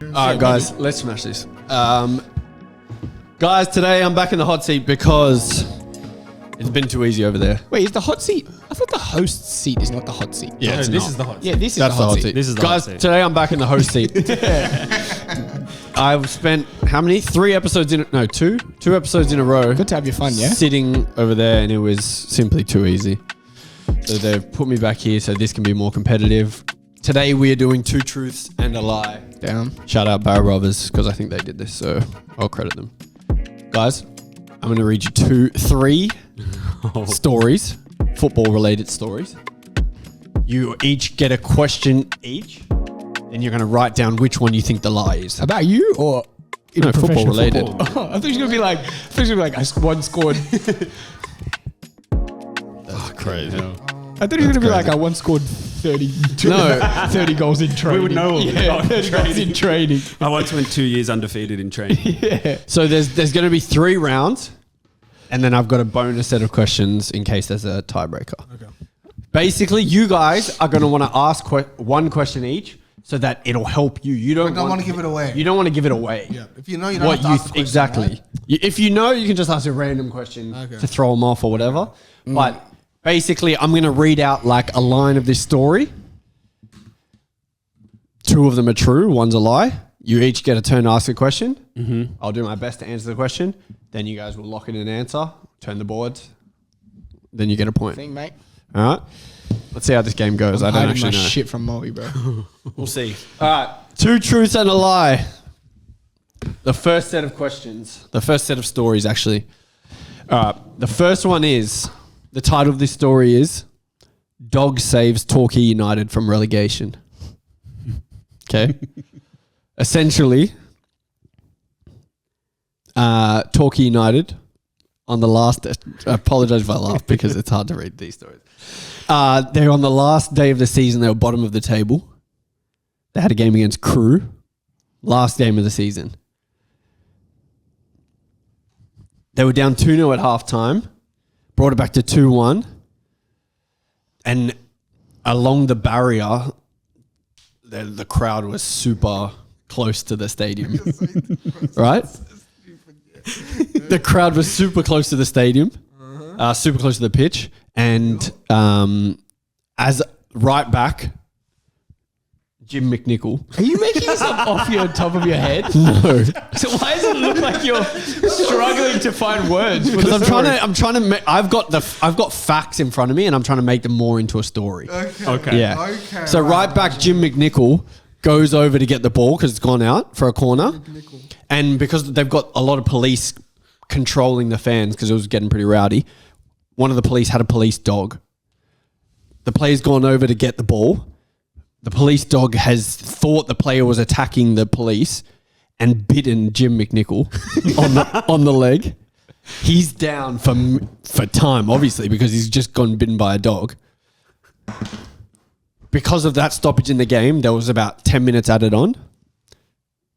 All right, guys, let's smash this. Guys, today I'm back in the hot seat because it's been too easy over there. Wait, is the hot seat? I thought the host seat is not the hot seat. Yeah, No, this is the hot seat. Yeah, this is That's the hot seat. This is the Guys, hot seat. today I'm back in the host seat. I've spent how many? 3 episodes in? No, two episodes in a row. Good to have your fun, yeah? Sitting over there, and it was simply too easy. So they've put me back here so this can be more competitive. Today we are doing 2 truths and a lie. Damn. Shout out Barrow Brothers because I think they did this, so I'll credit them. Guys, I'm going to read you 3 stories, football-related stories. You each get a question each, and you're going to write down which one you think the lie is. About you or No, professional football-related. football? I thought you were going to be like, one scored. That's crazy. I thought you were going to be like, I once scored 30 goals in training. We would know all yeah, about 30 goals in training. I once went 2 years undefeated in training. Yeah. So there's going to be 3 rounds, and then I've got a bonus set of questions in case there's a tiebreaker. Okay. Basically, you guys are going to want to ask one question each, so that it'll help you. You don't want to give it away. You don't want to give it away. Yeah. If you know, you don't have to ask the question, exactly. right? If you know, you can just ask a random question Okay. to throw them off or whatever. But basically, I'm going to read out like a line of this story. 2 of them are true. One's a lie. You each get a turn to ask a question. Mm-hmm. I'll do my best to answer the question. Then you guys will lock in an answer. Turn the boards. Then you get a point. Thing, mate. All right. Let's see how this game goes. I don't Hiding actually my know. shit from Moe, bro. We'll see. All right. 2 truths and a lie. The first set of questions. The first set of stories, actually. All right. The first one is, the title of this story is, Dog Saves Torquay United from Relegation. Okay. Essentially, Torquay United on the last... I apologize if I laugh because it's hard to read these stories. They're on the last day of the season. They were bottom of the table. They had a game against Crewe. Last game of the season. They were down 2-0 at halftime. Brought it back to 2-1. And along the barrier, the crowd was super close to the stadium. Right? The crowd was super close to the stadium. Super close to the pitch. And as right back, Jim McNichol. Are you making this up off your top of your head? No, So why does it look like you're struggling to find words? because I'm trying to. I've got facts in front of me, and I'm trying to make them more into a story. Okay. Yeah. Okay, So right back, Jim McNichol goes over to get the ball because it's gone out for a corner, and because they've got a lot of police controlling the fans because it was getting pretty rowdy. One of the police had a police dog. The player's gone over to get the ball. The police dog has thought the player was attacking the police and bitten Jim McNichol on the leg. He's down for time, obviously, because he's just gone bitten by a dog. Because of that stoppage in the game, there was about 10 minutes added on.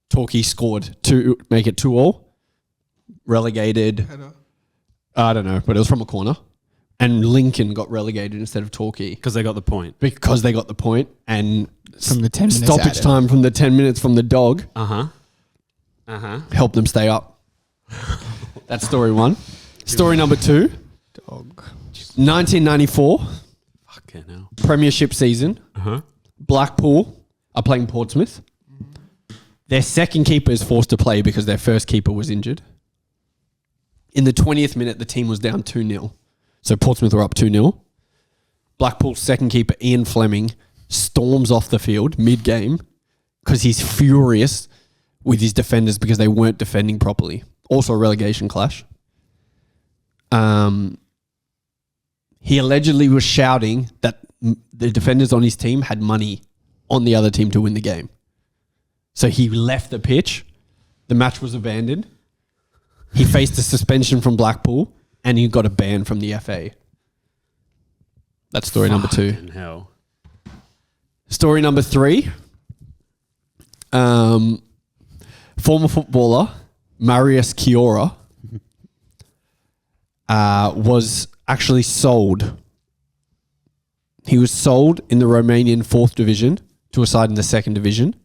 Torquay scored to make it 2-2. Relegated. I don't know, but it was from a corner. And Lincoln got relegated instead of Torquay. Because they got the point. Because they got the point and From the 10 minutes stoppage added. time from the 10 minutes from the dog helped them stay up. That's story 1. Story number 2. Dog. 1994 Fucking hell. Premiership season. Blackpool are playing Portsmouth. Their second keeper is forced to play because their first keeper was injured. In the 20th minute, the team was down 2-0. So Portsmouth were up 2-0. Blackpool's second keeper, Ian Fleming, storms off the field mid-game because he's furious with his defenders because they weren't defending properly. Also a relegation clash. He allegedly was shouting that the defenders on his team had money on the other team to win the game. So he left the pitch. The match was abandoned. He faced a suspension from Blackpool. And he got a ban from the FA. That's story number 2. Fucking hell. Story number 3. Former footballer Marius Chiora was actually sold. He was sold in the Romanian 4th division to a side in the 2nd division.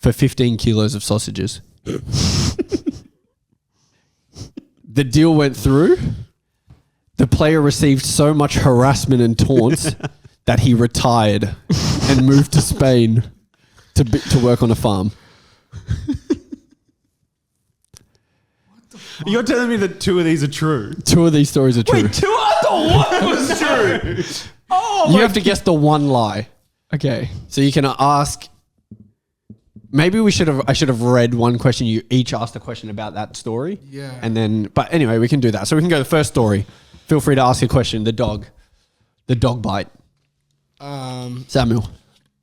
for 15 kilos of sausages. The deal went through. The player received so much harassment and taunts that he retired and moved to Spain to work on a farm. You're telling me that 2 of these are true? 2 of these stories are true. Wait, 2? I thought 1 was true. Oh, You have to guess the one lie. Okay. So you can ask. Maybe I should have read one question. You each asked a question about that story. Yeah. And then, but anyway, we can do that. So we can go to the first story. Feel free to ask a question. The dog bite. Samuel.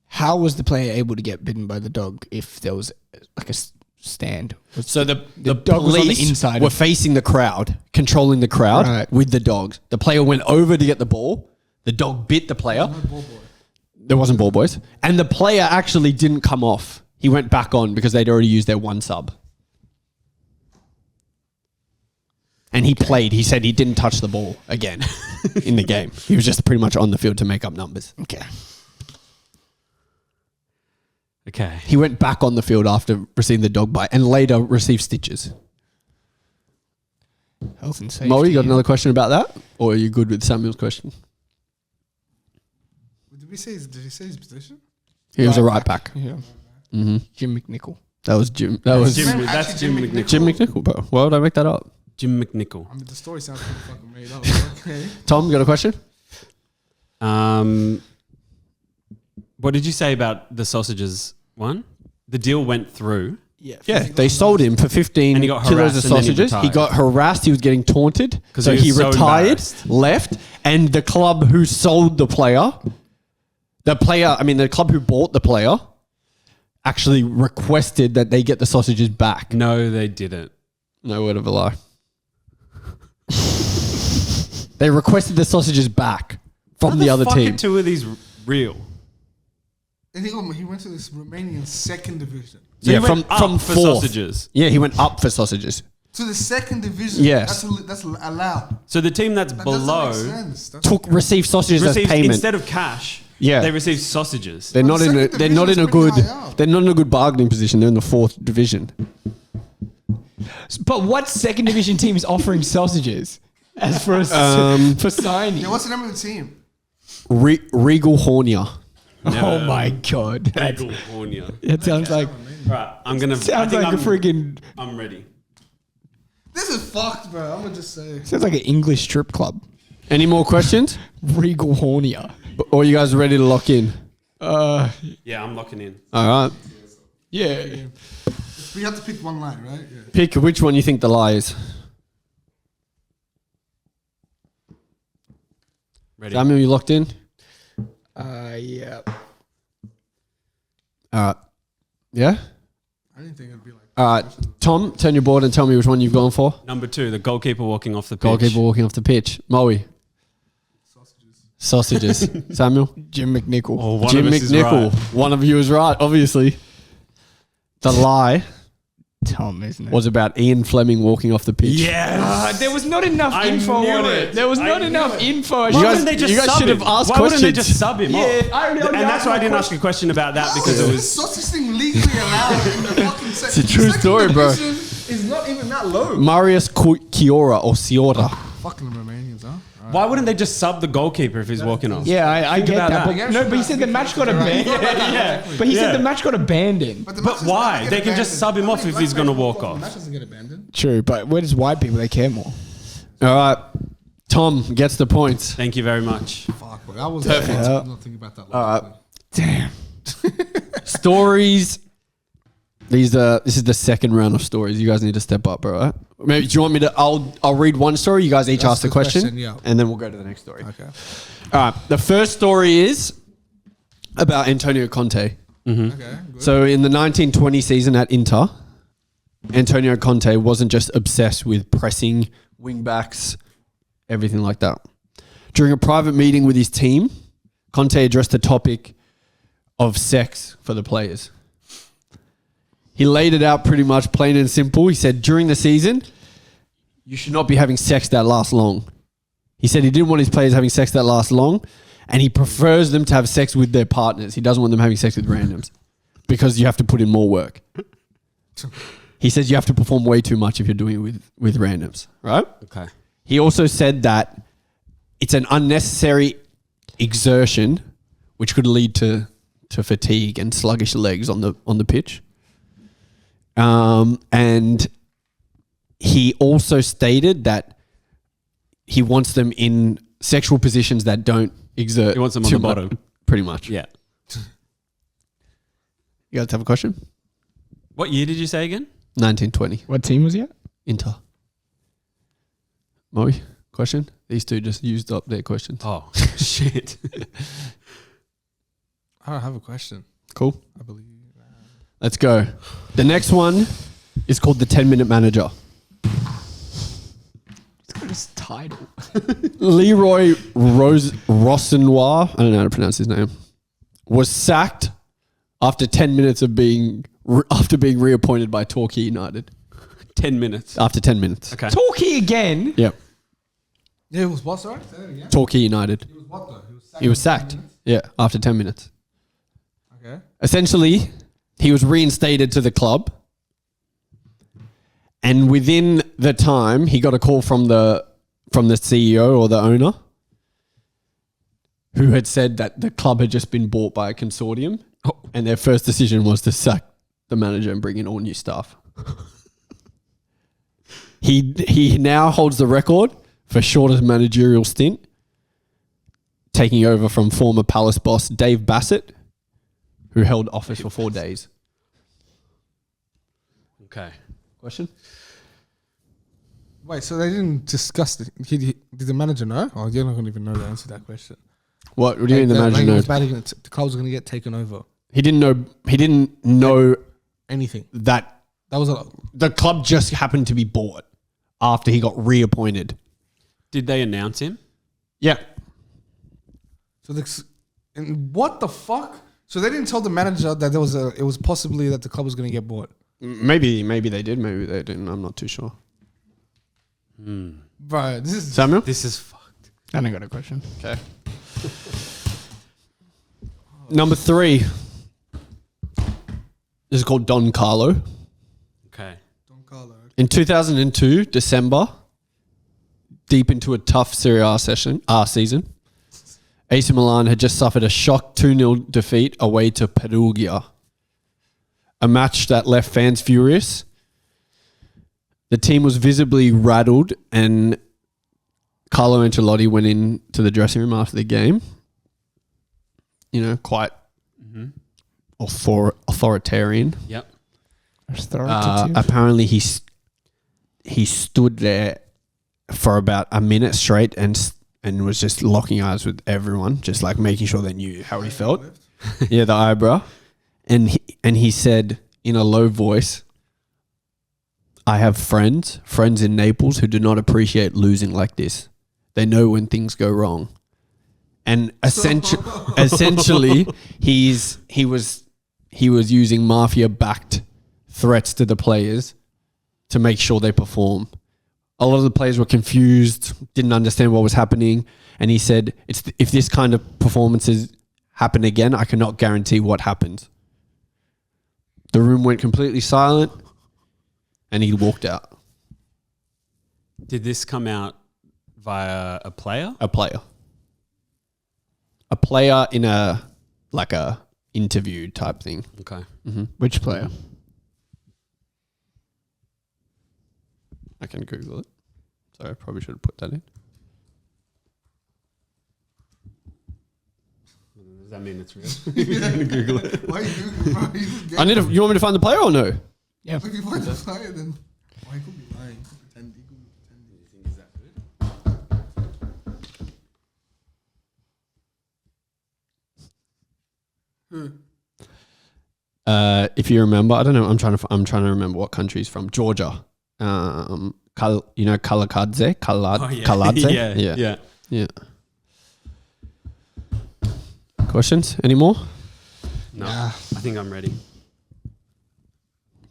How was the player able to get bitten by the dog if there was like a stand? So the dog was on the police inside were of- facing the crowd, controlling the crowd Right. with the dogs. The player went over to get the ball. The dog bit the player. There wasn't ball boys. And the player actually didn't come off. He went back on because they'd already used their 1 sub. And he played. He said he didn't touch the ball again in the game. He was just pretty much on the field to make up numbers. Okay. Okay. He went back on the field after receiving the dog bite and later received stitches. Health and safety. Mo, you got another question about that? Or are you good with Samuel's question? Did he say his position? He was a right back. Yeah. Mm-hmm. Jim McNichol. That was Jim. That was Jim. Man, That's actually, Jim Jim McNichol. Jim McNichol, bro. Why would I make that up? Jim McNichol. I mean, the story sounds pretty fucking made up. Okay. Tom, you got a question? What did you say about the sausages one? The deal went through. Yeah. Yeah, they sold him for 15 And he got kilos of harassed and then he sausages. He retired. got harassed. He was getting taunted. 'Cause So he he was so retired, embarrassed. left, and the club who sold the club who bought the player actually requested that they get the sausages back. No, they didn't. No word of a lie. They requested the sausages back from the other Fuck team. Are 2 of these real? And he went to this Romanian second division. So Yeah, he went from up for fourth. sausages. Yeah, he went up for sausages. To the second division. Yes. That's allowed. So the team that's That below doesn't make sense. That's Received sausages as received payment. instead of cash. Yeah. They received sausages. They're Well, not the in a. second They're not in a division is good. pretty high up. They're not in a good bargaining position. They're in the 4th division. But what second division team is offering sausages as for for signing? yeah, what's the name of the team? Regal Hornia. Oh my god, California. that sounds like Right, I'm gonna. I sounds think like a freaking I'm ready. This is fucked, bro. I'm gonna just say. sounds like an English strip club. Any more questions? Regal Hornia. Or you guys ready to lock in? Yeah, I'm locking in. All right. Yeah. We have to pick one line, right? Yeah. Pick which one you think the lie is. Ready. Samuel, you locked in? Yeah. All right. Yeah? I didn't think it'd be like. All right. Tom, turn your board and tell me which one you've gone for. Number 2, the goalkeeper walking off the pitch. Goalkeeper walking off the pitch. Moe. Sausages. Samuel. Jim McNichol. Oh, one Jim of us is McNichol. right. One of you is right, obviously. The lie Tom, isn't it? was about Ian Fleming walking off the pitch. Yes. There was not enough I info knew on it. it. There was I not knew enough it. info. Why You guys- wouldn't they just you guys sub should him? have asked Why wouldn't they questions. just sub him? Yeah, I already And that's why I didn't my ask a question about that because it Is was. sausage thing legally allowed in the fucking It's a true story, bro. Is not even that low. Marius Chiora or Ciora. Fucking Romanians, huh? Why wouldn't they just sub the goalkeeper if he's walking off? Yeah, I Think get about that. that. But, no, but he said the match got abandoned. Yeah. But he Yeah. said the match got abandoned. the But match does why? not get They can just abandoned. sub him How off many if he's black gonna players walk walk off. The match doesn't get abandoned. True, but where does white people they care more? All right. Tom gets the points. Thank you very much. Fuck, bro. That was Perfect. I'm not thinking about that. All right. Damn. Stories. This is the second round of stories. You guys need to step up, all right? Maybe do you want me to? I'll read one story. You guys each That's ask the the question, question, yeah. and then we'll go to the next story. Okay. All right. The first story is about Antonio Conte. Okay. Good. So in the 1920 season at Inter, Antonio Conte wasn't just obsessed with pressing, wing backs, everything like that. During a private meeting with his team, Conte addressed the topic of sex for the players. He laid it out pretty much plain and simple. He said, during the season, you should not be having sex that lasts long. He said he didn't want his players having sex that lasts long, and he prefers them to have sex with their partners. He doesn't want them having sex with randoms. because you have to put in more work. He says you have to perform way too much if you're doing it with randoms, right? Okay. He also said that it's an unnecessary exertion which could lead to fatigue and sluggish legs on the pitch. And he also stated that he wants them in sexual positions that don't exert. He wants them on too the much, bottom. pretty much. Yeah. You guys have a question? What year did you say again? 1920, What team was he at? Inter. Moe, question? These two just used up their questions. Oh, shit. I don't have a question. Cool. I believe. Let's go. The next one is called the 10-minute manager. It's got his title. Leroy Rossenoir, I don't know how to pronounce his name, was sacked after 10 minutes of being reappointed by Torquay United. 10 minutes. After 10 minutes. Okay. Torquay again. Yep. Yeah, it was what? Sorry, say that again. Torquay United. It was what though? He was sacked. Yeah, after 10 minutes. Okay. Essentially, he was reinstated to the club. And within the time, he got a call from the CEO or the owner who had said that the club had just been bought by a consortium. Oh. And their first decision was to sack the manager and bring in all new staff. He now holds the record for shortest managerial stint, taking over from former Palace boss Dave Bassett, who held office for 4 days. Okay. Question? Wait, so they didn't discuss it. Did the manager know? Oh, you're not going to even know the answer to that question. What do you mean the manager knows? The club was going to get taken over. He didn't know Anything. that That was a the club just happened to be bought after he got reappointed. Did they announce him? Yeah. so. And what the fuck? So they didn't tell the manager that it was possibly that the club was going to get bought. Maybe they did, maybe they didn't. I'm not too sure. Bro, this is Samuel? This is fucked. I don't got a question. Okay. Number 3. This is called Don Carlo. Okay. Don Carlo. In 2002, December, deep into a tough Serie A season, AC Milan had just suffered a shock 2-0 defeat away to Perugia. A match that left fans furious. The team was visibly rattled and Carlo Ancelotti went into the dressing room after the game. You know, quite authoritarian. Yep. Apparently he stood there for about a minute straight and was just locking eyes with everyone, just like making sure they knew how he felt. Yeah, the eyebrow. And he said in a low voice, I have friends in Naples who do not appreciate losing like this. They know when things go wrong. And essentially he was using mafia-backed threats to the players to make sure they perform. A lot of the players were confused, didn't understand what was happening, and he said, if this kind of performances happen again, I cannot guarantee what happens. The room went completely silent, and he walked out. Did this come out via a player? A player. A player in a interview type thing. Okay. Which player? I can Google it. So I probably should have put that in. Does that mean it's real? Google it. Why are you Googling, bro? You want me to find the player or no? Yeah. If you find the player, then he could be lying. He could pretend. He could be pretending. You think he's that good? If you remember, I don't know. I'm trying to remember what country he's from. Georgia. Kalakadze. Kaladze. Yeah. Questions? Any more? No. I think I'm ready.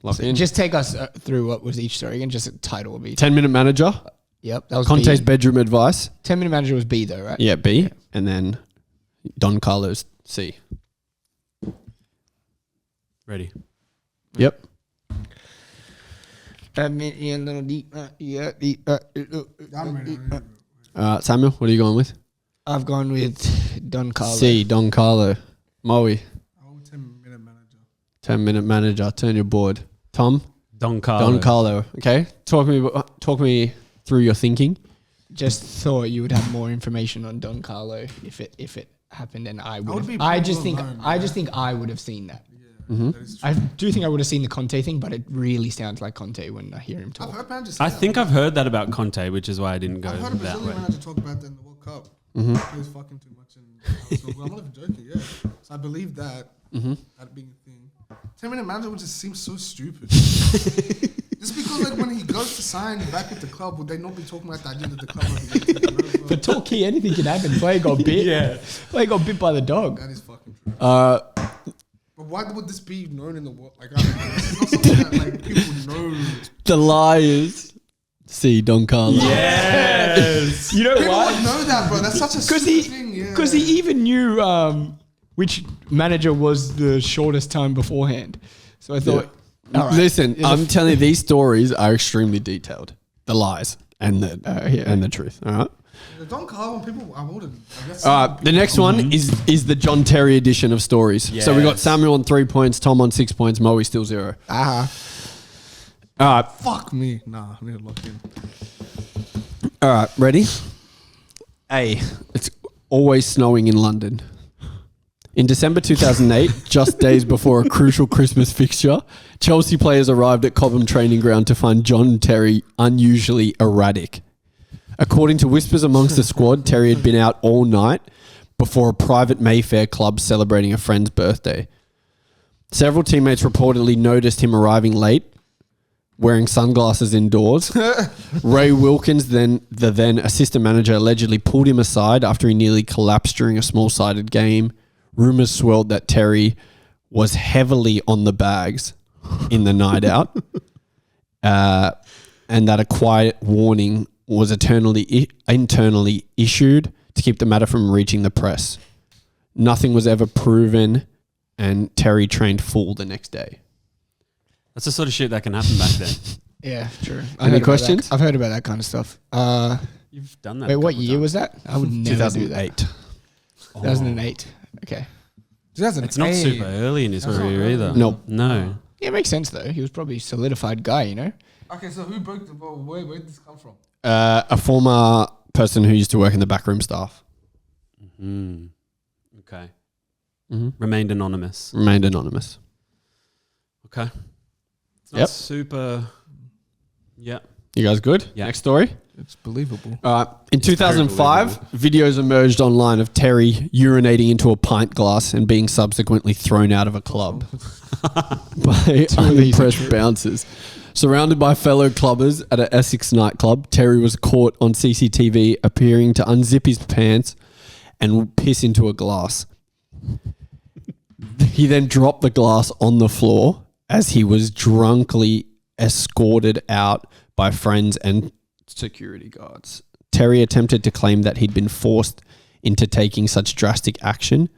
Lock in. Just take us through what was each story again. Just a title of each. 10-minute manager. Yep, that was Conte's B. bedroom advice. 10-minute manager was B though, right? Yeah, B. And then Don Carlos, C. Ready. Yep. I'm ready. Samuel, what are you going with? I've gone with Don Carlo. C. Don Carlo. Moe. 10-minute manager. 10-minute manager. Turn your board. Tom. Don Carlo. Don Carlo. Okay. Talk me through your thinking. Just thought you would have more information on Don Carlo if it happened, and I would. be I pretty just well think known, I just think I would have seen that. That is true. I do think I would have seen the Conte thing, but it really sounds like Conte when I hear him I've talk. heard managers I say think that. I've heard that about Conte, which is why I didn't go I've heard a that way. Brazilian manager talk about that in the World Cup. He was fucking too much, and I'm not even joking. Yeah, so I believe that that being a thing. 10-minute manager would just seem so stupid. Just because like when he goes to sign back at the club, would they not be talking about the idea that the club might be taking over? But Torquay, anything can happen. Player got bit. Yeah. Player got bit by the dog. That is fucking true. But why would this be known in the world? Like, I don't know. This is not something that like people know. The liars. C. Don Carlo. Yes. You know People why? would know that, bro. That's such a Because stupid thing. Yeah. he even knew which manager was the shortest time beforehand. So I thought, all right. Listen, I'm telling you, these stories are extremely detailed. The lies and the truth. All right. The Don Carlo people, I would have. I guess. The next one is the John Terry edition of stories. So we got Yes. Samuel on 3 points, Tom on 6 points, Moe still 0. All right. Fuck me. Nah, I need to lock in. All right. Ready? A. It's always snowing in London. In December 2008, just days before a crucial Christmas fixture, Chelsea players arrived at Cobham training ground to find John Terry unusually erratic. According to whispers amongst the squad, Terry had been out all night before a private Mayfair club celebrating a friend's birthday. Several teammates reportedly noticed him arriving late, wearing sunglasses indoors. Ray Wilkins, the then assistant manager, allegedly pulled him aside after he nearly collapsed during a small-sided game. Rumours swirled that Terry was heavily on the bags in the night out, and that a quiet warning was internally issued to keep the matter from reaching the press. Nothing was ever proven, and Terry trained full the next day. That's the sort of shit that can happen back then. Yeah, true. Any questions? I've heard about that kind of stuff. You've done that. Wait, a what couple year times. was that? I would never do that. 2008. 2008. Okay. It's not super early in his career either. Nope. No. Yeah, it makes sense though. He was probably a solidified guy, you know? Okay, so who broke the ball? Where did this come from? A former person who used to work in the backroom staff. Okay. Remained anonymous. Remained anonymous. Okay. It's not Yep. super. Yeah. You guys good? Yeah. Next story. It's believable. In 2005, videos emerged online of Terry urinating into a pint glass and being subsequently thrown out of a club by unimpressed bouncers. Surrounded by fellow clubbers at an Essex nightclub, Terry was caught on CCTV appearing to unzip his pants and piss into a glass. He then dropped the glass on the floor as he was drunkenly escorted out by friends and security guards. Terry attempted to claim that he'd been forced into taking such drastic action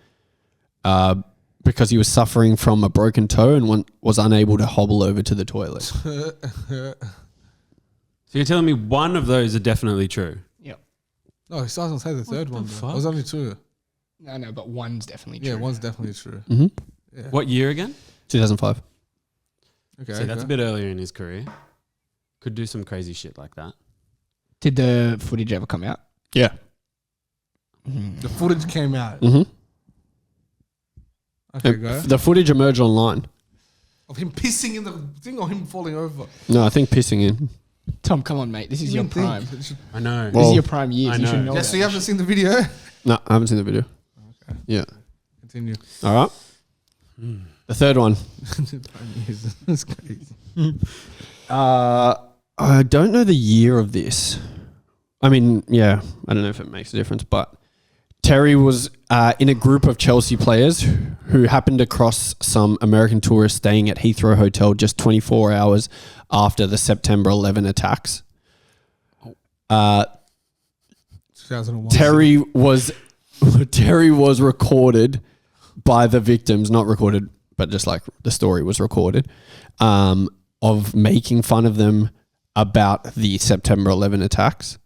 because he was suffering from a broken toe and was unable to hobble over to the toilet. So you're telling me one of those are definitely true? Yep. No, he doesn't say the third one. fuck? It was only two. No, but one's definitely true. Yeah, one's definitely true. What year again? 2005. Okay. So that's a bit earlier in his career. Could do some crazy shit like that. Did the footage ever come out? Yeah. The footage came out. Mm-hmm. Okay, go. The footage emerged online. Of him pissing in the thing or him falling over? No, I think pissing in. Tom, come on, mate. This is your prime. I know. This is your prime years. I You should know. know Yeah, that. so you haven't seen the video? No, I haven't seen the video. Okay. Yeah. Continue. All right. The third one. That's crazy. I don't know the year of this. I mean, yeah, I don't know if it makes a difference, but Terry was in a group of Chelsea players who happened across some American tourists staying at Heathrow Hotel just 24 hours after the September 11 attacks. 2001. Terry was recorded by the victims, not recorded but just like the story was recorded, of making fun of them about the September 11 attacks.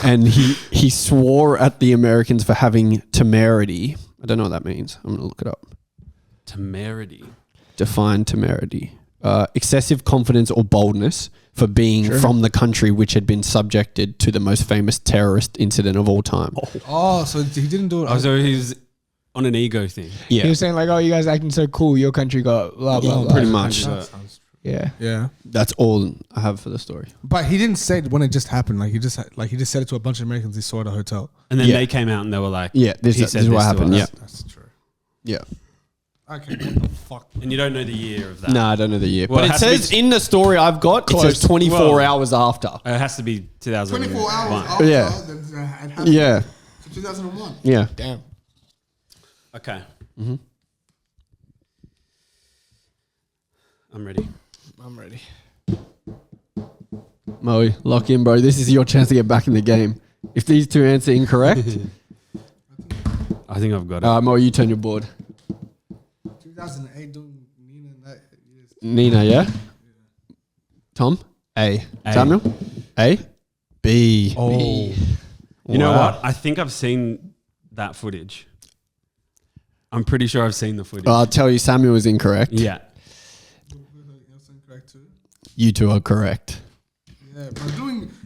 And he swore at the Americans for having temerity. I don't know what that means. I'm going to look it up. Temerity. Define temerity. Excessive confidence or boldness for being from the country which had been subjected to the most famous terrorist incident of all time. Oh, so he didn't do it. Oh, so he's on an ego thing. Yeah, He was saying like, "Oh, you guys acting so cool. Your country got blah blah blah." pretty much. That sounds true. Yeah. Yeah, That's all I have for the story. but he didn't say it when it just happened. Like he just said it to a bunch of Americans he saw at a hotel. And then Yeah. they came out and they were like, Yeah, this he is said what this to happened. us. Yeah, That's true. yeah. Okay, what the fuck? And you don't know the year of that. No, I don't know the year. Well, but it it has to be says in the story I've got, it says 24 Well- hours after. It has to be 2001. 24 hours after Yeah. then it happened. Yeah, So 2001. yeah. Damn. Okay. I'm ready. I'm ready. Moe, lock in, bro. This is your chance to get back in the game. If these two answer incorrect, I think I've got it. Mo, you turn your board. 2008 doing Nina and that. Yes. Nina, yeah? Tom? A. A. Samuel? A. B. Oh. B. You know Wow. what? I think I've seen that footage. I'm pretty sure I've seen the footage. I'll tell you, Samuel is incorrect. Yeah. That's incorrect too. You two are correct. Yeah, but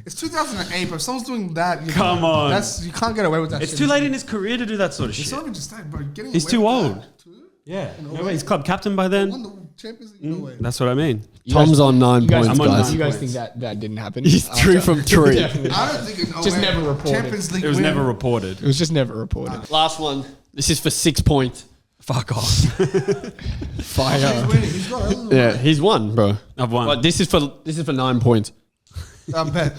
it's 2008, but if someone's doing that, Come on. you can't get away with that. It's shit. too late in his career to do that sort of It's shit. not even just that, bro. Getting He's away too with old. that, too? Yeah. No No way. way. He's club captain by Won then. the Champions League. No way. That's what I mean. Tom's on 9 You guys, points, I'm on guys. nine. you guys points. think that didn't happen? He's 3 from 3. Definitely. I don't think it's Just never reported. Champions League. It was win. never reported. It was just never reported. Last one. This is for 6 points. Fuck off. Fire. He's winning. He's got it. Yeah, he's won, bro. I've won. But this is for 9 points. I bet.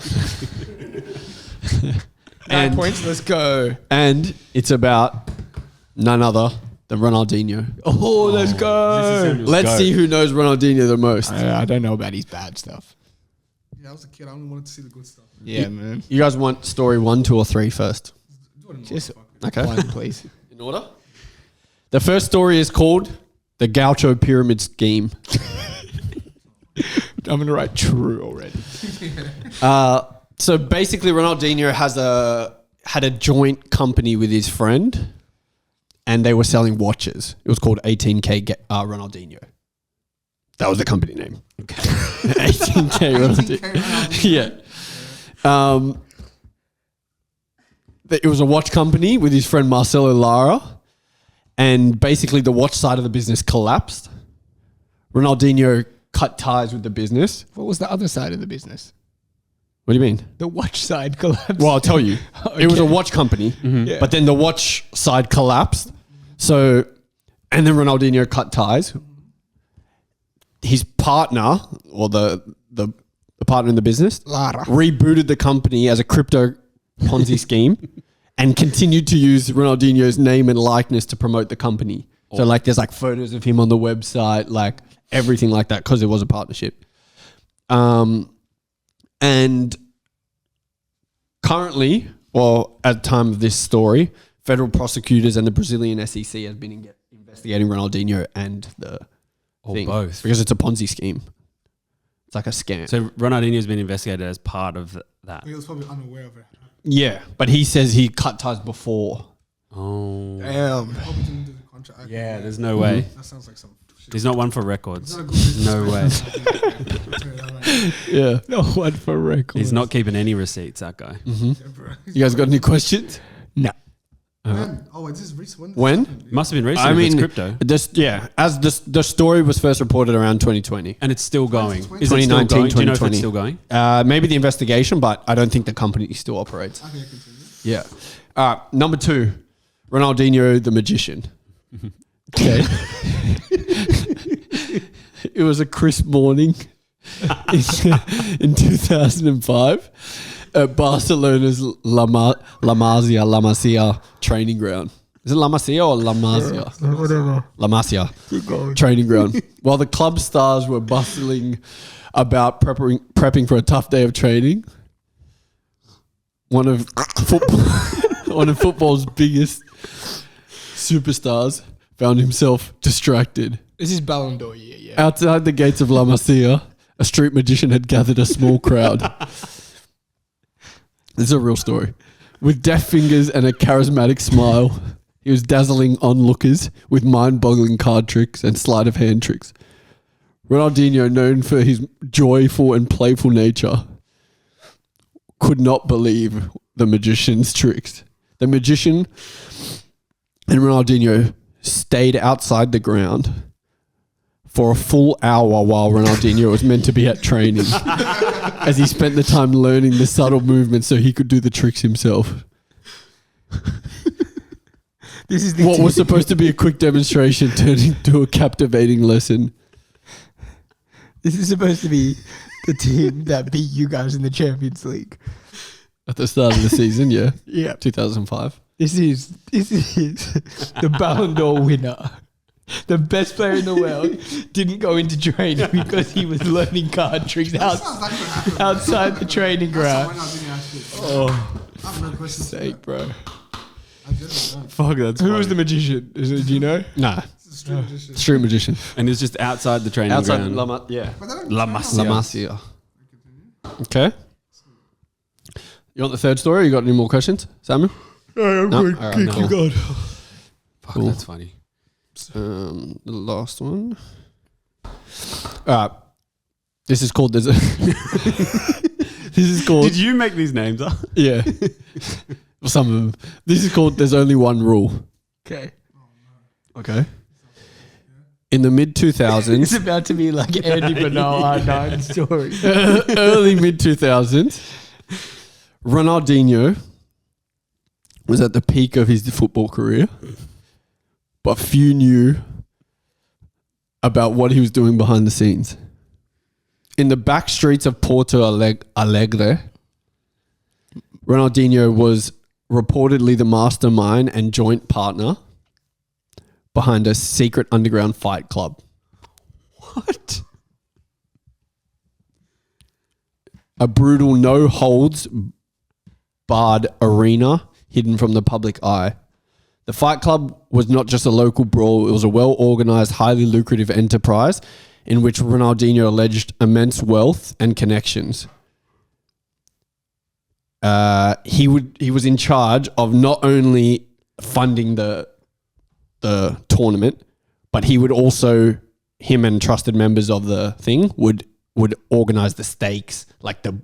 9 points. Let's go. And it's about none other than Ronaldinho. Oh, let's This go. is Samuel's Let's go. see who knows Ronaldinho the most. I don't know about his bad stuff. Yeah, I was a kid. I only wanted to see the good stuff. Yeah, man. You guys want story 1, 2, or 3 first? Do it in Just motherfucker. Okay. one, please. In order? The first story is called The Gaucho Pyramid Scheme. I'm gonna write true already. So basically, Ronaldinho had a joint company with his friend, and they were selling watches. It was called 18K Ronaldinho. That was the company name. 18K Ronaldinho. 18K Ronaldinho. Yeah. It was a watch company with his friend Marcelo Lara, and basically the watch side of the business collapsed. Ronaldinho cut ties with the business. What was the other side of the business? What do you mean? The watch side collapsed. Well, I'll tell you. It was a Okay. watch company, Yeah. but then the watch side collapsed. So, and then Ronaldinho cut ties. His partner, or the partner in the business, Lara. rebooted the company as a crypto Ponzi scheme and continued to use Ronaldinho's name and likeness to promote the company. So like there's like photos of him on the website, like everything like that, because it was a partnership. And currently, well, at the time of this story, federal prosecutors and the Brazilian SEC have been investigating Ronaldinho and the thing. both. Because it's a Ponzi scheme. It's like a scam. So Ronaldinho's been investigated as part of that. He was probably unaware of it. Yeah, but he says he cut ties before. Oh. Damn. Probably didn't do the contract. Yeah, there's no way. That sounds like some shit. He's not one for He's records. not a good business No man. way. I'll tell you that right Yeah. No one for record. He's not keeping any receipts, that guy. now. Yeah, bro. You guys got any questions? No. When? Oh, is this recent? When? Must have been recent I if it's mean, crypto. as the story was first reported around 2020. And it's still going. 2020. Is it still 2019, going? Do you know if 2020. it's still going? Maybe the investigation, but I don't think the company still operates. Okay, continue. Yeah. Number 2, Ronaldinho the magician. Okay. It was a crisp morning in 2005 at Barcelona's La Masia training ground. Is it La Masia or La Masia? Whatever. La Masia training ground. While the club stars were bustling about prepping for a tough day of training, one of football's biggest superstars found himself distracted. This is Ballon d'Or year, yeah. Outside the gates of La Masia, a street magician had gathered a small crowd. This is a real story. With deft fingers and a charismatic smile, he was dazzling onlookers with mind-boggling card tricks and sleight of hand tricks. Ronaldinho, known for his joyful and playful nature, could not believe the magician's tricks. The magician and Ronaldinho stayed outside the ground for a full hour while Ronaldinho was meant to be at training, as he spent the time learning the subtle movements so he could do the tricks himself. This is What was supposed to be a quick demonstration turned into a captivating lesson. This is supposed to be the team that beat you guys in the Champions League. At the start of the season, yeah. Yeah. 2005. This is the Ballon d'Or winner. The best player in the world didn't go into training because he was learning card tricks Sounds like what happened. outside the training ground. Oh, I have no questions. sake, bro. I just don't. Fuck, that's Who was the magician? Do you know? Nah. It's a street magician. Street magician. And it's just outside the training Outside ground. yeah. But they don't La train on Masia. La that. Masia. Okay. You want the third story? You got any more questions, Samuel? I'm No? good. All right, Keep cool. going. Fuck, Cool. that's funny. The last one. All right. This is called. This is called. Did you make these names up? Yeah. Some of them. This is called There's Only One Rule. Okay. Okay. In the mid It's 2000s, about to be like Andy Bernal R9 story. early mid 2000s, Ronaldinho was at the peak of his football career, but few knew about what he was doing behind the scenes. In the back streets of Porto Alegre, Ronaldinho was reportedly the mastermind and joint partner behind a secret underground fight club. What? A brutal no-holds-barred arena hidden from the public eye. The fight club was not just a local brawl, it was a well-organized, highly lucrative enterprise in which Ronaldinho alleged immense wealth and connections. He was in charge of not only funding the tournament, but he would also, him and trusted members of the thing would organize the stakes, like the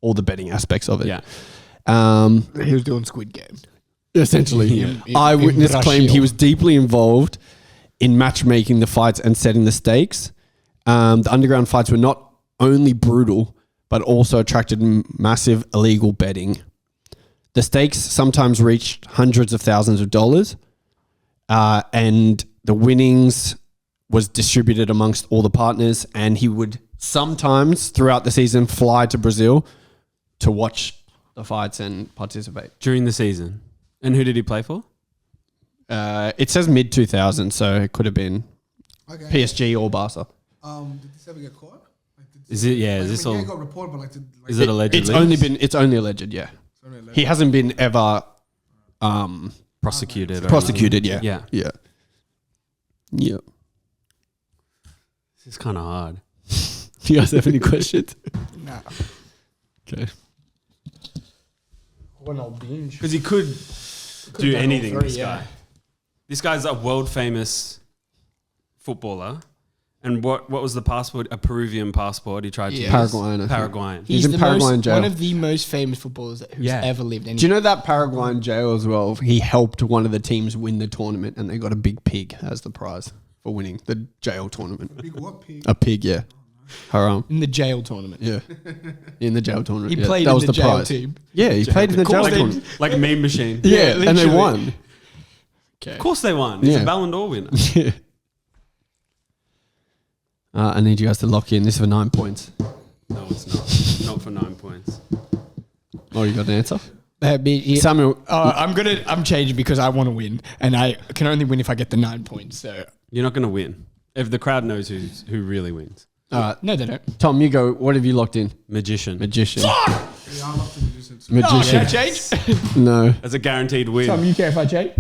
all the betting aspects of it. Yeah. He was doing Squid Game. Essentially, In eyewitness Brazil. claimed he was deeply involved in matchmaking the fights and setting the stakes. The underground fights were not only brutal, but also attracted massive illegal betting. The stakes sometimes reached hundreds of thousands of dollars, and the winnings was distributed amongst all the partners, and he would sometimes throughout the season fly to Brazil to watch the fights and participate. During the season. And who did he play for? It says mid 2000s, so it could have been Okay. PSG or Barca. Did this ever get caught? Like, did Is it? Yeah. like, Is this I mean, all? yeah, it got reported, but like, Is it allegedly? It's only alleged, yeah. He hasn't been ever prosecuted? or prosecuted, yeah. anything? Yeah. Yeah. Yeah. This is kind of hard. Do you guys have any questions? Nah. Okay. Ronaldinho. Because he could do done all anything, three, this yeah. guy. This guy's a world famous footballer. And what was the passport? A Peruvian passport he tried to Yeah. use? Paraguayan, I think. Paraguayan. He's in the Paraguayan jail. one of the most famous footballers who's Yeah. ever lived. And Do you know that Paraguayan jail as well? He helped one of the teams win the tournament and they got a big pig as the prize for winning the jail tournament. Big what pig? A pig, yeah. Haram. in the jail tournament. Yeah. In the jail tournament. He yeah. played that in was the jail prize. team. Yeah, he played in the jail like, tournament. like meme machine. Yeah, and they literally. won. Of course they won. He's Yeah. a Ballon d'Or winner. Yeah. I need you guys to lock in. This is for 9 points. No, it's not. Not for 9 points. Oh, you got an answer? Yeah. Samuel. I'm changing because I want to win, and I can only win if I get the 9 points. So You're not going to win. If the crowd knows who really wins. All right. no, they don't. Tom, you go. What have you locked in? Magician. Magician. Yeah, I love the magician too. Magician. Can I change? No. That's a guaranteed win. Tom, you care if I change?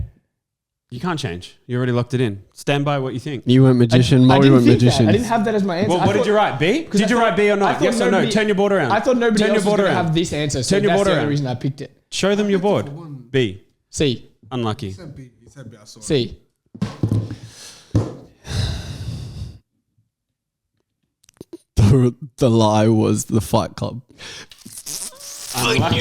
You can't change. You already locked it in. Stand by what you think. You went magician. I Moe didn't went think that. magician. I didn't have that as my answer. Well, what did you write? B? Did you write B or not? Yes or no? Turn your board around. I thought nobody Turn else your was board going to around. have this answer. So Turn your that's board the only around. reason I picked it. Show them your board. B. C. Unlucky. He said B. He said B. I saw it. C. The lie was the Fight Club. Unlucky.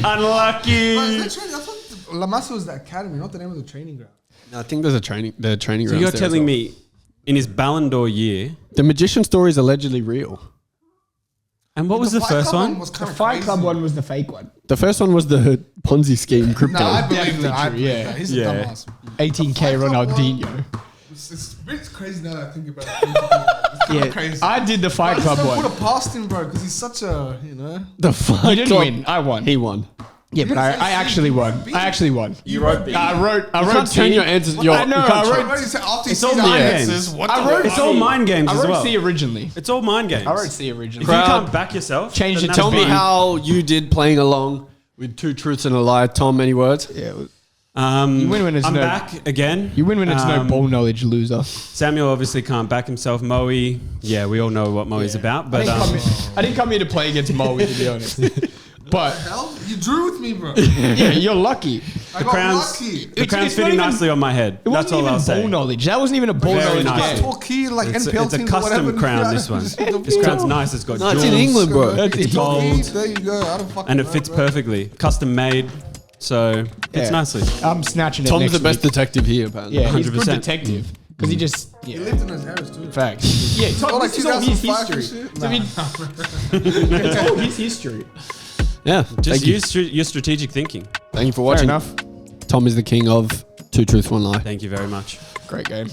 But Unlucky. is that training? I thought La Masia was the academy, not the name of the training ground. No, I think there's a training. The training. So grounds you're there as telling well. me in his Ballon d'Or year, the magician story is allegedly real. and what was the Fight first Club one? Was The kind of Fight crazy. Club one was the fake one. The first one was the Ponzi scheme crypto. No, I believe Definitely that. I true, believe yeah. that. He's Yeah. a dumbass. 18K Fight Club Ronaldinho. It's crazy now that I think about it. It's kind of crazy. I did the Fight I Club just don't one. put a past him, bro, because he's such a, you know. The Fight You didn't Club. win. I won. He won. Yeah, but I actually won. I actually won. You wrote B. I wrote You can't C. turn your answers. I know, I wrote It's all mind games. It's all mind games I as wrote well. C originally. It's all mind games. I wrote C originally. If you can't back yourself, Change then it that's to Tell me B. how you did playing along with 2 truths and a lie. Tom, any words? Yeah, You win when it's I'm no- back again. you win when it's no ball knowledge, loser. Samuel obviously can't back himself. Moe, yeah, we all know what Moe's about. But I didn't come here to play against Moe, to be honest. But Hell, you drew with me, bro. yeah, you're lucky. I got crown's, lucky. the crown's it's not fitting even- nicely on my head. It That's wasn't all even I'll say. ball knowledge. That wasn't even a ball Very knowledge nice. game. Talk key like It's NPL a teams or whatever. custom crown, this one. This crown's nice. It's got No, it's jewels. in England, bro. It's gold. There you go. I don't fucking And it know, fits bro. perfectly. Custom made. So it's Yeah. nicely. I'm snatching it Tom's next the best week. detective here, apparently. Yeah, he's a good 100%. detective. Because he just... He Yeah. lived in his Harris too. Facts. Yeah, Oh, like this is all his 2005 and history. shit? I mean, it's all his history. Yeah. Just Thank you. use your strategic thinking. Thank you for Fair watching. enough. Tom is the king of 2 truths, 1 lie. Thank you very much. Great game.